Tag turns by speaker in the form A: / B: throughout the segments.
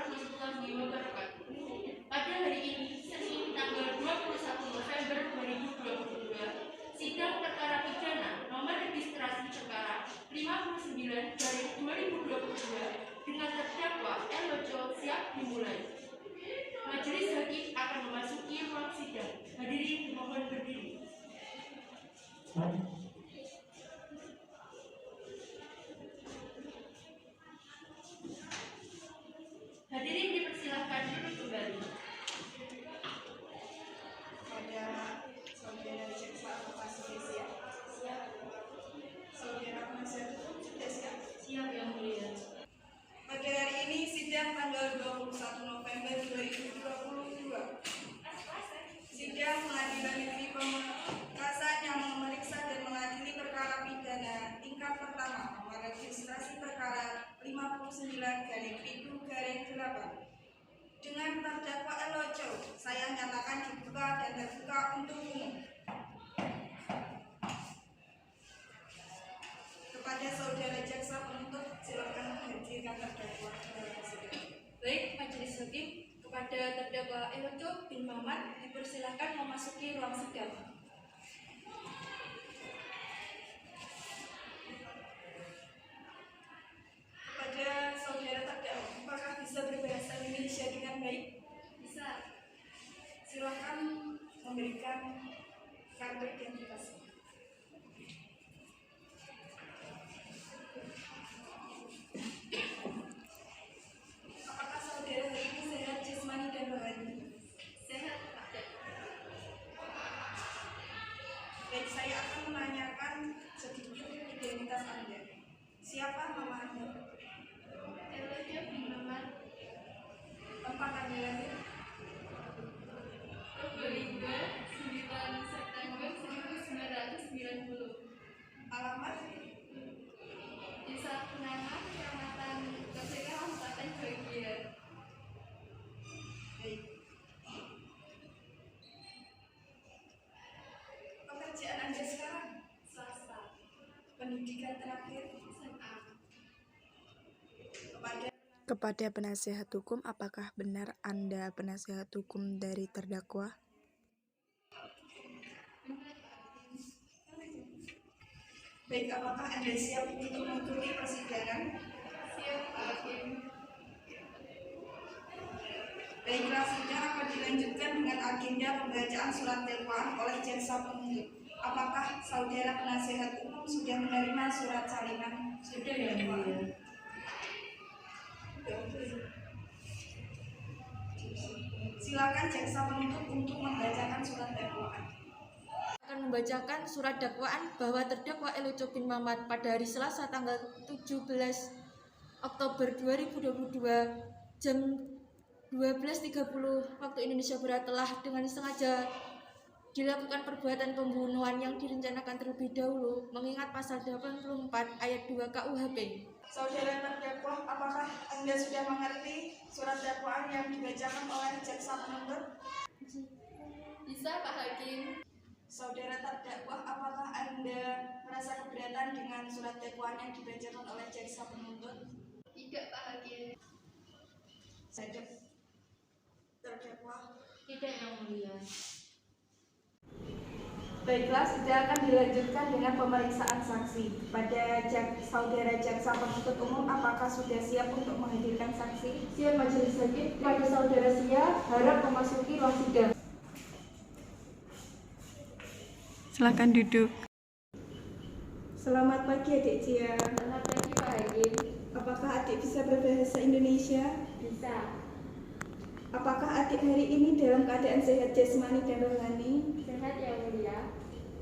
A: warahmatullahi wabarakatuh. Pada hari ini, Senin tanggal 21 November 2022, sidang perkara pidana nomor registrasi perkara 59/2022 dengan terdakwa Elojo siap dimulai. Majelis Hakim akan memasuki ruang sidang. Hadirin mohon berdiri. Hadirin dipersilakan duduk kembali.
B: Pada saudara jaksa apakah sudah siap? Siap. Saudara penasihat hukum sudah siap?
A: Siap yang mulia.
B: Pada hari ini sidang tanggal 21 November 2022. Sidang Pengadilan Negeri Pamekasan yang memeriksa dan mengadili perkara pidana tingkat pertama nomor registrasi perkara 59/8 dengan terdakwa Elojo, saya nyatakan dibuka dan terbuka untuk umum. Kepada saudara jaksa penuntut, silakan menghadirkan terdakwa dalam persidangan.
C: Baik, Majelis Hakim, kepada terdakwa Elojo bin Muhammad dipersilakan memasuki ruang sidang.
B: Kepada saudara terdakwa, apakah bisa berbahasa Indonesia dengan baik?
C: Bisa.
B: Silakan memberikan kartu identitas. Apakah saudara hari ini sehat jasmani dan rohani?
C: Sehat, Pak.
B: Baik, saya akan menanyakan sedikit identitas Anda. Siapa nama Anda?
C: Elojo bin Muhammad,
B: Tempat Anda lahir?
C: 9 September 1990.
B: Alamat?
C: Desa Kenangan, Kecamatan Keceka, Kabupaten Bagia.
B: Baik. Pekerjaan Anda sekarang?
C: Swasta.
B: Pendidikan terakhir?
C: SMA.
D: Kepada penasihat hukum, apakah benar Anda penasihat hukum dari terdakwa?
B: Baik, apakah Anda siap untuk mengikuti persidangan?
C: Siap, Pak Hakim.
B: Baiklah, sidang akan dilanjutkan dengan agenda pembacaan surat dakwaan oleh jaksa penuntut. Apakah saudara penasihat hukum sudah menerima surat salinan?
A: Sudah yang mulia.
B: Silakan jaksa penuntut untuk membacakan surat dakwaan.
C: Akan membacakan surat dakwaan bahwa terdakwa Elojo bin Muhammad pada hari Selasa tanggal 17 Oktober 2022 jam 12.30 waktu Indonesia Barat telah dengan sengaja dilakukan perbuatan pembunuhan yang direncanakan terlebih dahulu mengingat pasal 84 ayat 2 KUHP.
B: Saudara terdakwa, apakah Anda sudah mengerti surat dakwaan yang dibacakan oleh jaksa penuntut?
C: Bisa, Pak Hakim.
B: Saudara terdakwa, apakah Anda merasa keberatan dengan surat dakwaan yang dibacakan oleh jaksa penuntut?
C: Tidak, Pak Hakim.
B: Terdakwa.
A: Tidak yang mulia.
B: Baiklah, sidang akan dilanjutkan dengan pemeriksaan saksi. Pada saudara jaksa penuntut umum, apakah sudah siap untuk menghadirkan saksi?
C: Siap, Majelis Hakim. Pada saudara siap, harap memasuki ruang sidang.
D: Silakan duduk.
B: Selamat pagi adik Cia.
C: Selamat pagi, Pak Hakim.
B: Apakah adik bisa berbahasa Indonesia?
C: Bisa.
B: Apakah adik hari ini dalam keadaan sehat jasmani dan rohani?
C: Sehat yang mulia.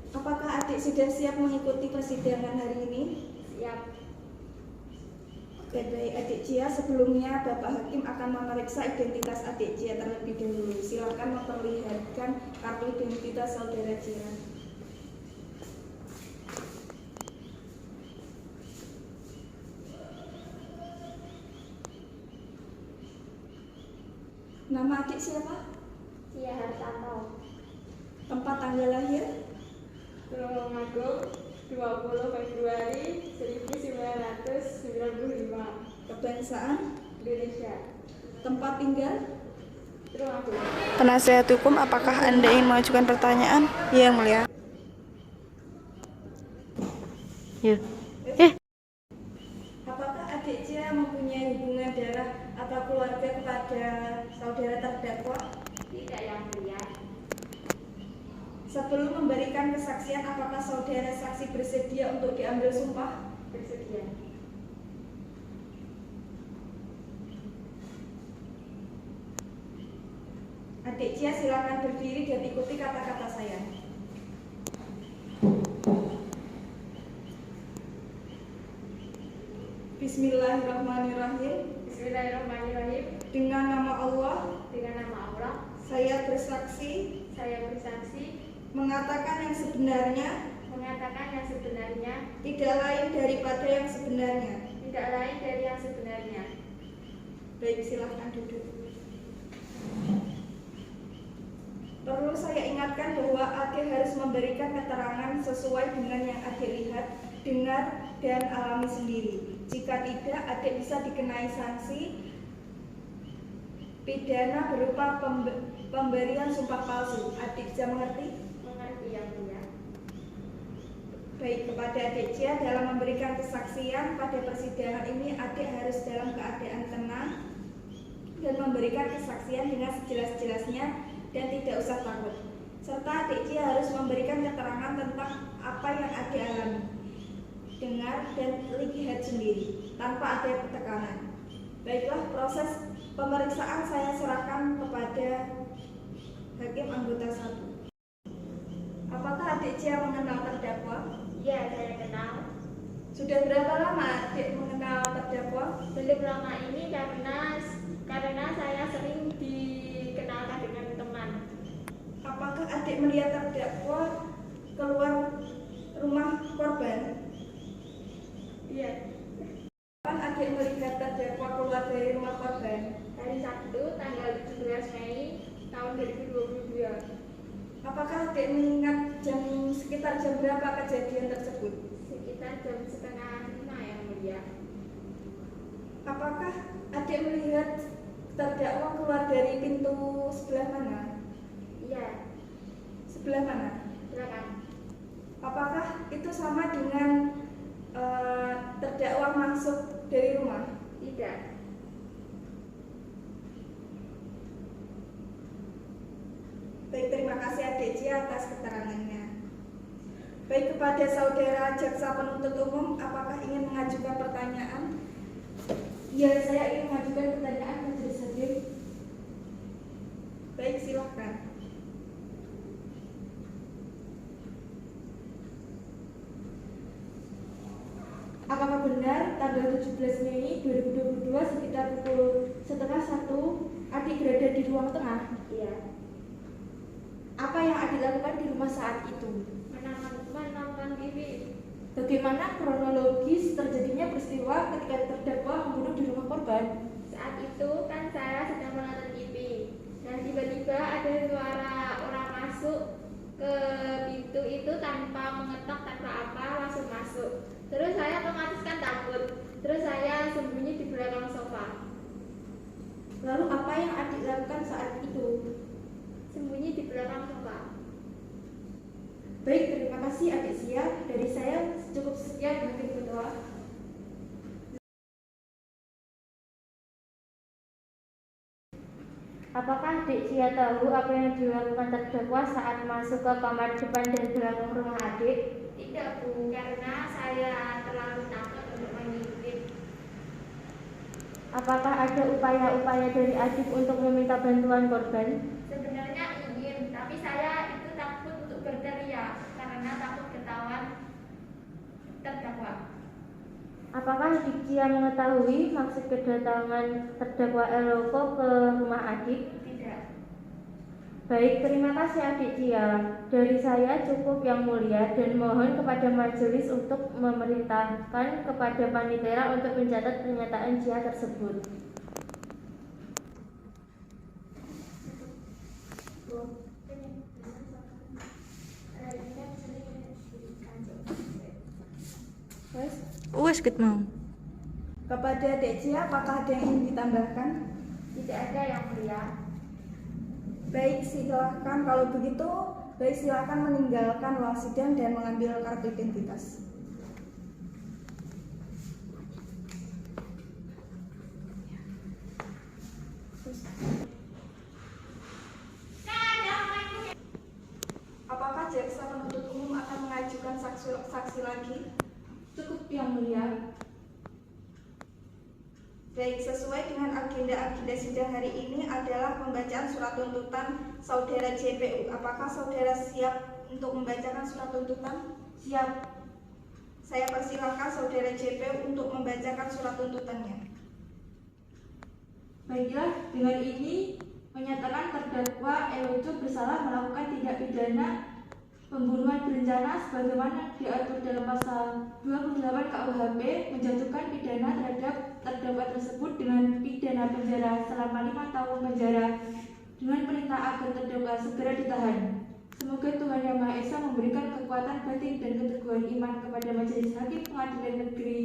B: Apakah adik sudah siap mengikuti persidangan hari ini?
C: Siap.
B: Oke, baik adik Cia, sebelumnya Bapak Hakim akan memeriksa identitas adik Cia terlebih dahulu. Silakan memperlihatkan kartu identitas saudara Cia. Nama adik siapa?
C: Cia Hartanto.
B: Tempat tanggal lahir?
C: Tulungagung, 20 Februari 1995.
B: Kebangsaan?
C: Indonesia.
B: tempat tinggal.
D: Penasehat hukum, apakah Anda ingin mengajukan pertanyaan? Iya, Yang Mulia.
B: Apakah adik C mempunyai hubungan darah atau keluarga kepada saudara terdakwa?
A: Tidak, Yang Mulia.
B: Sebelum memberikan kesaksian, apakah saudara saksi bersedia untuk diambil sumpah?
A: Bersedia.
B: Adik Cia, silakan berdiri dan ikuti kata-kata saya. Bismillahirrahmanirrahim.
A: Bismillahirrahmanirrahim.
B: Dengan nama Allah,
A: Dengan nama Allah,
B: saya bersaksi
A: saya bersaksi
B: mengatakan yang sebenarnya, tidak lain daripada yang sebenarnya.
A: tidak lain dari yang sebenarnya.
B: Baik, silakan duduk. Perlu saya ingatkan bahwa adik harus memberikan keterangan sesuai dengan yang adik lihat, dengar, dan alami sendiri. Jika tidak, adik bisa dikenai sanksi pidana berupa pemberian sumpah palsu. Adik bisa mengerti?
A: Mengerti, Yang Mulia.
B: Baik, kepada adik Cia, dalam memberikan kesaksian pada persidangan ini, adik harus dalam keadaan tenang dan memberikan kesaksian dengan sejelas-jelasnya dan tidak usah takut. Serta adik Cia harus memberikan keterangan tentang apa yang adik alami, dengar, dan lihat sendiri, tanpa ada tekanan. Baiklah, proses pemeriksaan saya serahkan kepada Hakim Anggota 1. Apakah adik Cia mengenal terdakwa?
A: Ya, saya kenal.
B: Sudah berapa lama adik mengenal terdakwa?
A: Belum lama ini karena saya sering dikenalkan dengan teman.
B: Apakah adik melihat terdakwa keluar rumah korban?
A: Iya.
B: Kapan adik melihat terdakwa keluar dari rumah korban?
A: Hari Sabtu tanggal 17 Mei tahun 2022.
B: Apakah adik mengingat sekitar jam berapa kejadian tersebut?
A: Sekitar jam setengah 5, Yang Mulia.
B: Apakah adik melihat terdakwa keluar dari pintu sebelah mana?
A: Iya,
B: Sebelah mana?
A: silakan.
B: Apakah itu sama dengan terdakwa masuk dari rumah?
A: Tidak.
B: Baik, terima kasih adik Cia atas keterangannya. Baik, kepada saudara jaksa penuntut umum, apakah ingin mengajukan pertanyaan?
C: Ya, saya ingin mengajukan pertanyaan majelis hakim.
B: Baik, silakan.
C: Apakah benar tanggal 17 Mei 2022 sekitar pukul 12:30 adik berada di ruang tengah?
A: Iya.
C: Apa yang adik lakukan di rumah saat itu?
A: Menonton TV.
C: Bagaimana kronologis terjadinya peristiwa ketika terdakwa membunuh di rumah korban?
A: Saat itu kan saya sedang menonton TV dan tiba-tiba ada suara orang masuk ke pintu itu tanpa mengetok, tanpa apa, langsung masuk. Terus saya otomatis kan takut. Terus saya sembunyi di belakang sofa.
C: Lalu apa yang adik lakukan saat itu?
A: Sembunyi di belakang sofa.
C: Baik, terima kasih adik Cia. Dari saya cukup sekian, Hakim Ketua.
E: Apakah adik Cia tahu apa yang dilakukan terdakwa saat masuk ke kamar depan dan belakang rumah adik?
A: Tidak, Bu, karena saya terlalu takut untuk mengintip.
E: Apakah ada upaya-upaya dari adik untuk meminta bantuan korban?
A: Sebenarnya ingin, tapi saya itu takut untuk berteriak karena takut ketahuan terdakwa.
E: Apakah adik Cia mengetahui maksud kedatangan terdakwa Eloko ke rumah adik?
A: Tidak.
E: Baik, terima kasih adik Cia. Dari saya cukup Yang Mulia dan mohon kepada majelis untuk memerintahkan kepada panitia untuk mencatat pernyataan Cia tersebut.
D: Wes ket mau.
B: Kepada adik Cia, apakah ada yang ingin ditambahkan?
A: Tidak ada yang mulia.
B: Baik, silakan. Kalau begitu, baik silakan meninggalkan ruang sidang dan mengambil kartu identitas. Apakah jaksa penuntut umum akan mengajukan saksi lagi?
C: Cukup yang mulia.
B: Baik, sesuai dengan agenda sidang hari ini adalah pembacaan surat tuntutan saudara JPU. Apakah saudara siap untuk membacakan surat tuntutan?
C: Siap.
B: Saya persilahkan saudara JPU untuk membacakan surat tuntutannya.
C: Baiklah, dengan ini menyatakan terdakwa Elojo bersalah melakukan tindak pidana pembunuhan berencana sebagaimana diatur dalam pasal 28 KUHP, menjatuhkan pidana terhadap terdakwa tersebut dengan pidana penjara selama 5 tahun penjara dengan perintah agar terdakwa segera ditahan. Semoga Tuhan Yang Maha Esa memberikan kekuatan batin dan keteguhan iman kepada Majelis Hakim Pengadilan Negeri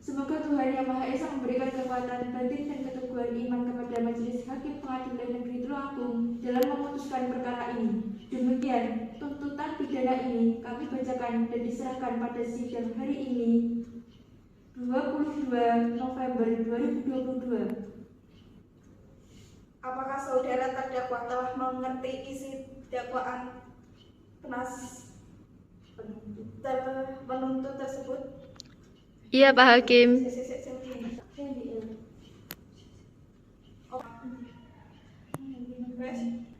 C: Semoga Tuhan Yang Maha Esa memberikan kekuatan batin dan keteguhan iman kepada Majelis Hakim Pengadilan Negeri Tulungagung dalam memutuskan perkara ini. Demikian tuntutan pidana ini kami bacakan dan diserahkan pada sidang hari ini 22 November 2022.
B: Apakah saudara terdakwa telah mengerti isi dakwaan penuntut tersebut?
E: Iya, Pak Hakim.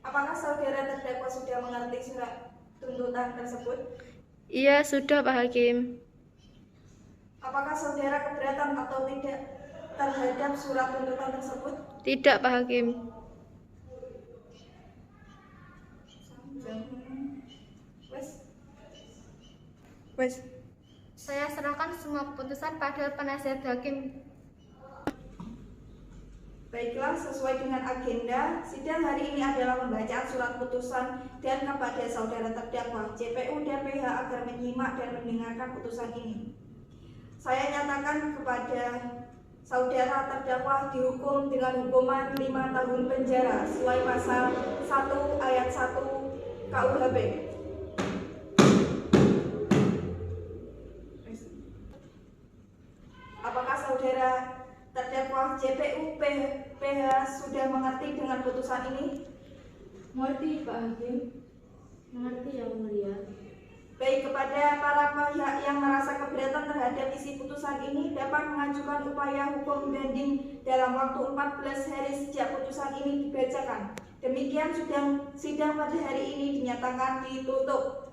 B: Apakah saudara terdakwa sudah mengerti surat tuntutan tersebut?
E: Iya, sudah, Pak Hakim.
B: Apakah saudara keberatan atau tidak terhadap surat tuntutan tersebut?
E: Tidak, Pak Hakim.
B: Wes.
A: Saya serahkan semua keputusan pada penasihat hakim.
B: Baiklah, sesuai dengan agenda, sidang hari ini adalah pembacaan surat putusan dan kepada saudara terdakwa JPU dan PH agar menyimak dan mendengarkan putusan ini. Saya nyatakan kepada saudara terdakwa dihukum dengan hukuman 5 tahun penjara sesuai pasal 1 ayat 1 KUHP. Apakah saudara terdakwa JPU PH sudah mengerti dengan putusan ini?
C: Mengerti, Pak Hakim.
E: Mengerti, Yang Mulia.
B: Baik, kepada para pihak yang merasa keberatan terhadap isi putusan ini dapat mengajukan upaya hukum banding dalam waktu 14 hari sejak putusan ini dibacakan. Demikian sidang pada hari ini dinyatakan ditutup.